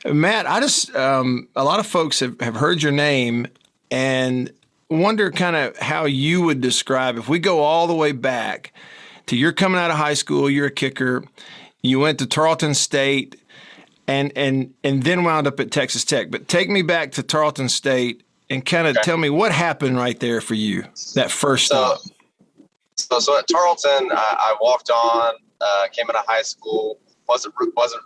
Matt, I just a lot of folks have heard your name and wonder kind of how you would describe if we go all the way back to you're coming out of high school, you're a kicker, you went to Tarleton State and then wound up at Texas Tech. But take me back to Tarleton State and kind of Okay. tell me what happened right there for you that first stop. So at Tarleton, I walked on, came out of high school, wasn't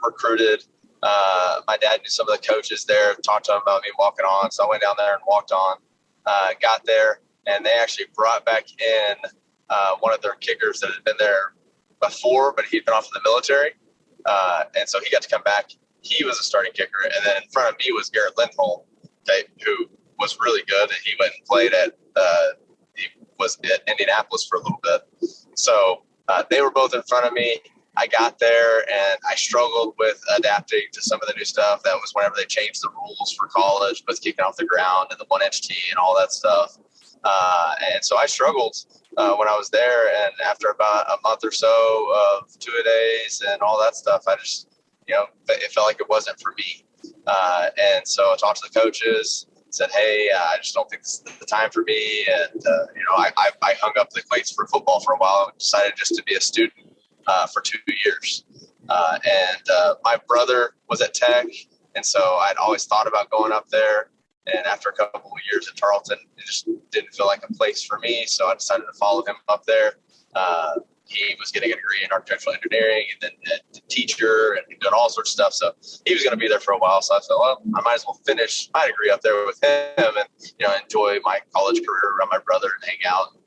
recruited. My dad knew some of the coaches there, talked to them about me walking on. So I went down there and walked on, got there, and they actually brought back in one of their kickers that had been there before, but he'd been off in the military. And so he got to come back. He was a starting kicker. And then in front of me was Garrett Lindholm, okay, who was really good. And he went and played he was at Indianapolis for a little bit. So they were both in front of me. I got there and I struggled with adapting to some of the new stuff. That was whenever they changed the rules for college with kicking off the ground and the 1-inch tee and all that stuff. And so I struggled when I was there. And after about a month or so of two-a-days and all that stuff, I just, it felt like it wasn't for me. And so I talked to the coaches, said, hey, I just don't think this is the time for me. And, I hung up the cleats for football for a while and decided just to be a student for 2 years. My brother was at Tech, and so I'd always thought about going up there. And after a couple of years at Tarleton, it just didn't feel like a place for me. So I decided to follow him up there. He was getting a degree in architectural engineering and then a teacher and doing all sorts of stuff. So he was going to be there for a while. So I thought, well, I might as well finish my degree up there with him and, enjoy my college career around my brother and hang out and,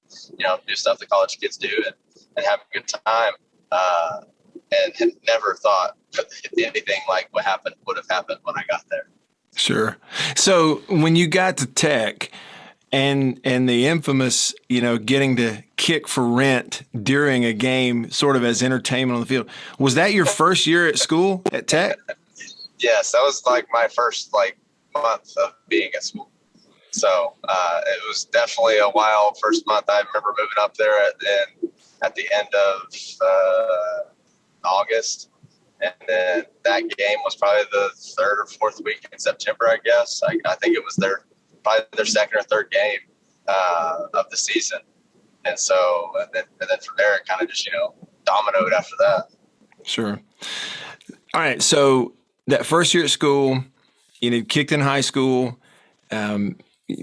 do stuff that college kids do and have a good time. And had never thought anything like what happened would have happened when I got there. Sure. So when you got to Tech and the infamous, getting to kick for rent during a game sort of as entertainment on the field, was that your first year at school at Tech? Yes, that was like my first month of being at school. So it was definitely a wild first month. I remember moving up there at the end of August. And then that game was probably the third or fourth week in September, I guess. I think it was probably their second or third game of the season. And so, and then from there, it kind of just, dominoed after that. Sure. All right. So that first year at school, kicked in high school. You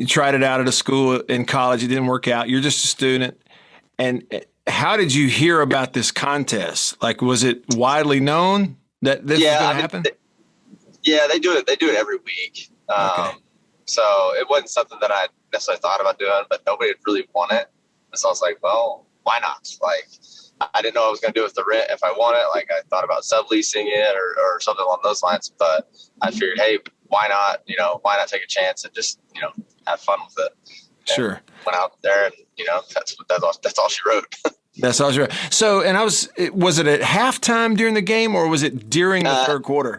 tried it out at a school in college. It didn't work out. You're just a student. And how did you hear about this contest? Was it widely known that this was going to happen? They do it. They do it every week. Okay. So it wasn't something that I necessarily thought about doing, but nobody had really won it. And so I was like, well, why not? I didn't know what I was going to do with the rent if I won it. I thought about subleasing it or something along those lines. But I figured, hey, why not? Why not take a chance and just, have fun with it? Sure. Went out there and, that's all she wrote. That's all she wrote. So, and was it at halftime during the game or was it during the third quarter?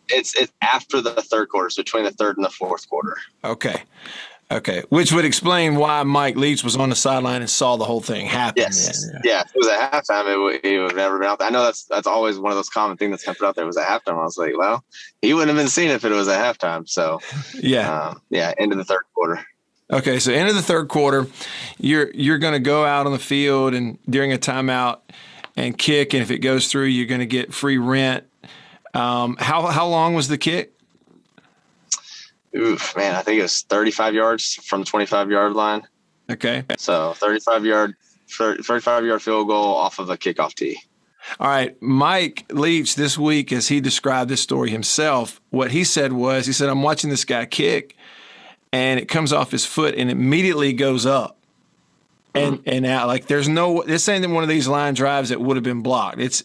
It's after the third quarter, so between the third and the fourth quarter. Okay. Which would explain why Mike Leach was on the sideline and saw the whole thing happen. Yes. Yeah. If it was at halftime, he would have never been out there. I know that's always one of those common things that's kind of put out there was at halftime. I was like, well, he wouldn't have been seen if it was at halftime. So, end of the third quarter. Okay, so end of the third quarter, you're going to go out on the field and during a timeout and kick, and if it goes through, you're going to get free rent. How long was the kick? Oof, man, I think it was 35 yards from the 25-yard line. Okay. So 35-yard field goal off of a kickoff tee. All right, Mike Leach this week, as he described this story himself, what he said was, I'm watching this guy kick, and it comes off his foot and immediately goes up and out. This ain't one of these line drives that would have been blocked. It's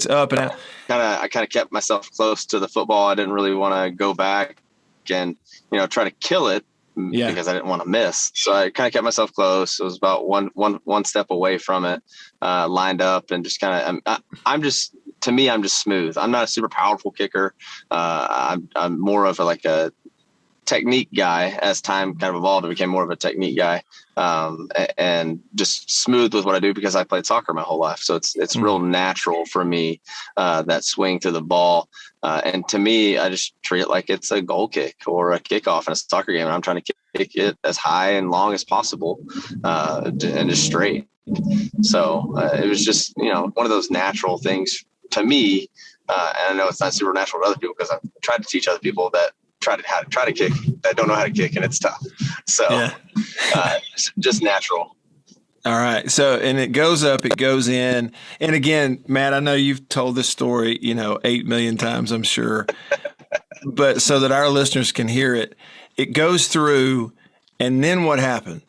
up and out. I kind of kept myself close to the football. I didn't really want to go back and, try to kill it because I didn't want to miss. So I kind of kept myself close. It was about one step away from it, lined up and just kind of, I'm just smooth. I'm not a super powerful kicker. I'm more of a technique guy as time kind of evolved. I became more of a technique guy, and just smooth with what I do because I played soccer my whole life. So it's real natural for me, that swing to the ball. And to me, I just treat it like it's a goal kick or a kickoff in a soccer game. And I'm trying to kick it as high and long as possible, and just straight. So it was just, one of those natural things to me. And I know it's not super natural to other people because I've tried to teach other people that try to kick that don't know how to kick, and it's tough. So Yeah. just natural. All right. So, and it goes up, it goes in. And again, Matt, I know you've told this story, 8 million times, I'm sure. But so that our listeners can hear it, it goes through, and then what happened?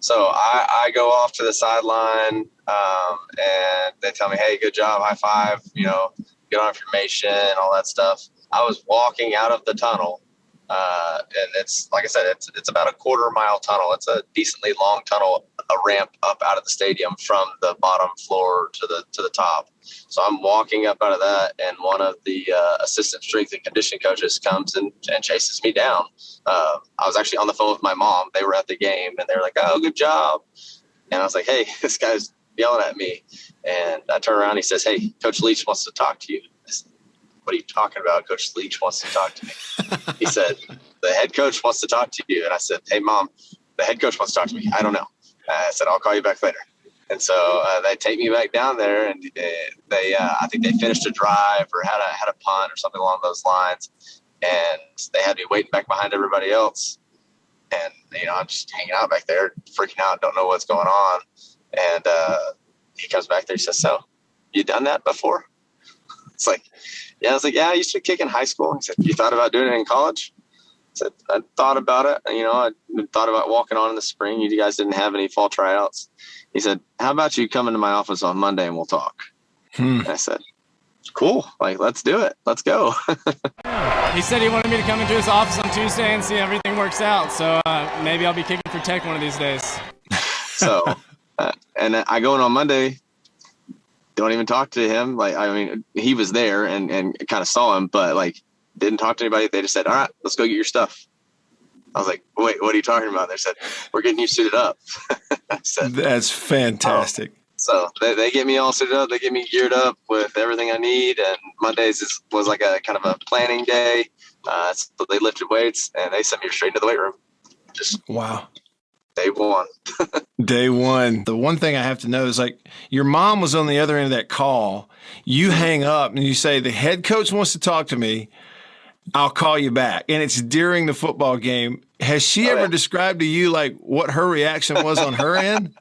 So I go off to the sideline, and they tell me, "Hey, good job, high five, get on information, all that stuff." I was walking out of the tunnel, and it's like I said, it's about a 1/4 mile tunnel. It's a decently long tunnel, a ramp up out of the stadium from the bottom floor to the top. So I'm walking up out of that, and one of the assistant strength and conditioning coaches comes and chases me down. I was actually on the phone with my mom. They were at the game, and they were like, "Oh, good job." And I was like, "Hey, this guy's yelling at me." And I turn around, he says, "Hey, Coach Leach wants to talk to you." I said, "What are you talking about? Coach Leach wants to talk to me." He said, "The head coach wants to talk to you." And I said, "Hey, Mom, the head coach wants to talk to me. I don't know." I said, "I'll call you back later." And so they take me back down there, and they I think they finished a drive or had a punt or something along those lines. And they had me waiting back behind everybody else. And, I'm just hanging out back there, freaking out, don't know what's going on. And he comes back there, he says, "So, you done that before?" It's like, yeah. I was like, "Yeah, I used to kick in high school." He said, "You thought about doing it in college?" I said, "I thought about it. I thought about walking on in the spring. You guys didn't have any fall tryouts." He said, "How about you come into my office on Monday and we'll talk?" And I said, "Cool. Like, let's do it. Let's go." He said he wanted me to come into his office on Tuesday and see if everything works out. So maybe I'll be kicking for Tech one of these days. So, and I go in on Monday, don't even talk to him. Like, I mean, he was there and kind of saw him, but like, didn't talk to anybody. They just said, "All right, let's go get your stuff." I was like, "Wait, what are you talking about?" They said, "We're getting you suited up." I said, That's fantastic. Oh. So they get me all suited up. They get me geared up with everything I need. And Mondays was like a kind of a planning day. So they lifted weights and they sent me straight into the weight room. Just Wow. day one. Day one. The one thing I have to know is like your mom was on the other end of that call. You hang up and you say, "The head coach wants to talk to me. I'll call you back." And it's during the football game. Has she ever described to you like what her reaction was on her end?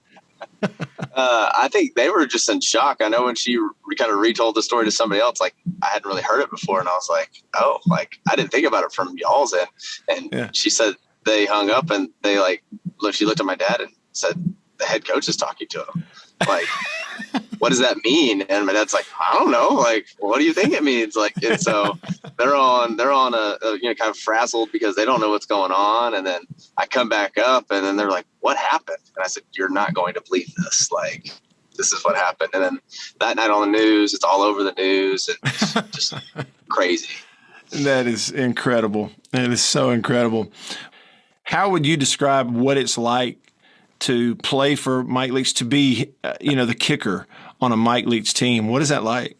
I think they were just in shock. I know when she kind of retold the story to somebody else, like I hadn't really heard it before. And I was like, "Oh, like I didn't think about it from y'all's end." And She said they hung up and she looked at my dad and said, "The head coach is talking to him." Like, what does that mean? And my dad's like, "I don't know. Like, what do you think it means?" Like, and so they're on a kind of frazzled because they don't know what's going on. And then I come back up and then they're like, "What happened?" And I said, "You're not going to believe this. Like, this is what happened." And then that night on the news, it's all over the news and it's just crazy. That is incredible. It is so incredible. How would you describe what it's like to play for Mike Leach, to be, the kicker on a Mike Leach team? What is that like?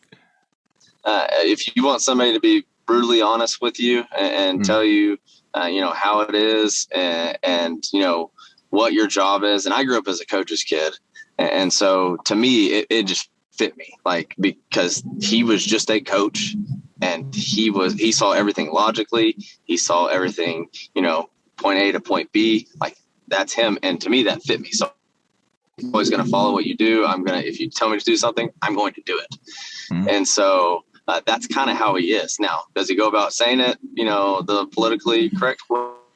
If you want somebody to be brutally honest with you and tell you, how it is and what your job is. And I grew up as a coach's kid. And so to me, it just fit me, like, because he was just a coach and he saw everything logically. He saw everything, point A to point B, like that's him. And to me, that fit me. So I'm always going to follow what you do. If you tell me to do something, I'm going to do it. And so that's kind of how he is. Now, does he go about saying it, the politically correct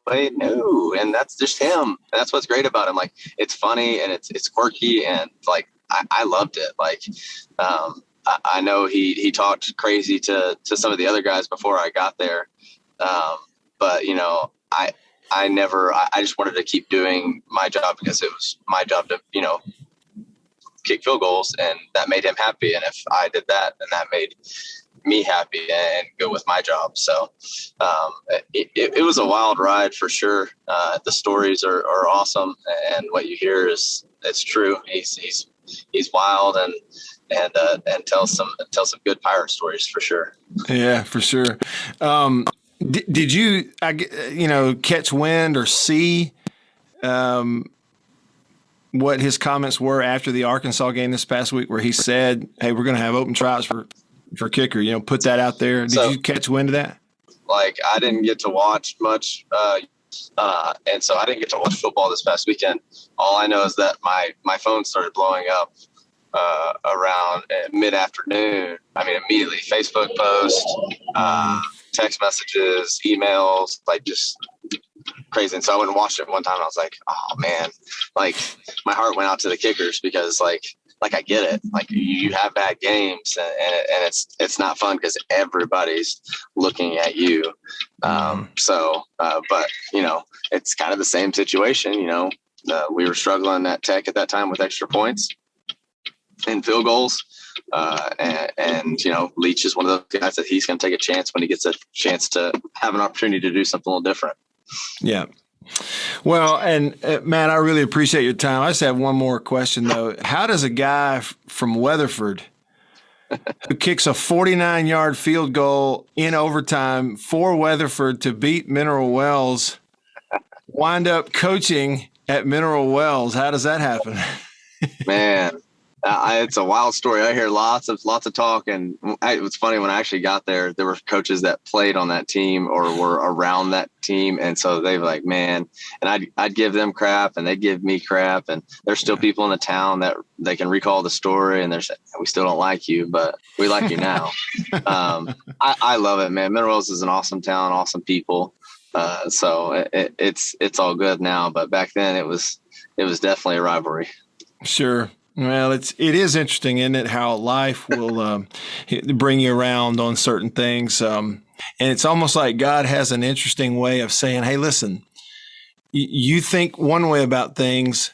way? No. And that's just him. And that's what's great about him. Like, it's funny and it's quirky. And like, I loved it. Like, I know he talked crazy to some of the other guys before I got there. But I just wanted to keep doing my job because it was my job to, kick field goals, and that made him happy. And if I did that, then that made me happy and good with my job. So it was a wild ride for sure. The stories are awesome, and what you hear it's true. He's wild and tells some good pirate stories for sure. Yeah, for sure. Did you catch wind or see what his comments were after the Arkansas game this past week, where he said, "Hey, we're going to have open tryouts for kicker"? Put that out there. Did you catch wind of that? Like, I didn't get to watch much, and so I didn't get to watch football this past weekend. All I know is that my phone started blowing up around mid-afternoon. I mean, immediately Facebook posts, text messages, emails, like just crazy. And so I went and watched it one time, and I was like, oh man, like my heart went out to the kickers, because like I get it. Like, you have bad games, and it's not fun because everybody's looking at you. But it's kind of the same situation. We were struggling at Tech at that time with extra points and field goals. And Leach is one of those guys that he's going to take a chance when he gets a chance to have an opportunity to do something a little different. Yeah. Well, and Matt, I really appreciate your time. I just have one more question, though. How does a guy from Weatherford who kicks a 49-yard field goal in overtime for Weatherford to beat Mineral Wells wind up coaching at Mineral Wells? How does that happen? Man, it's a wild story. I hear lots of talk, and it was funny when I actually got there. There were coaches that played on that team or were around that team, and so they were like, "Man," and I'd give them crap, and they'd give me crap, and there's still people in the town that they can recall the story, and they're saying, "We still don't like you, but we like you now." I love it, man. Minerals is an awesome town, awesome people. So it's all good now, but back then it was definitely a rivalry. Sure. Well, it is interesting, isn't it, how life will bring you around on certain things. And it's almost like God has an interesting way of saying, hey, listen, you think one way about things.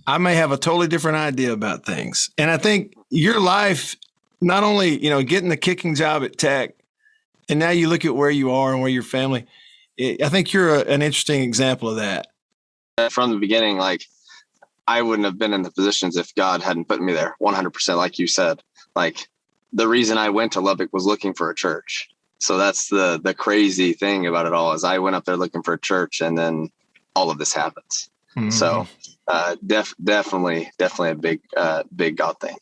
I may have a totally different idea about things. And I think your life, not only, getting the kicking job at Tech, and now you look at where you are and where your family, I think you're an interesting example of that. From the beginning, like, I wouldn't have been in the positions if God hadn't put me there. 100%, like you said. Like, the reason I went to Lubbock was looking for a church. So that's the crazy thing about it all, is I went up there looking for a church, and then all of this happens. Mm-hmm. So definitely a big God thing.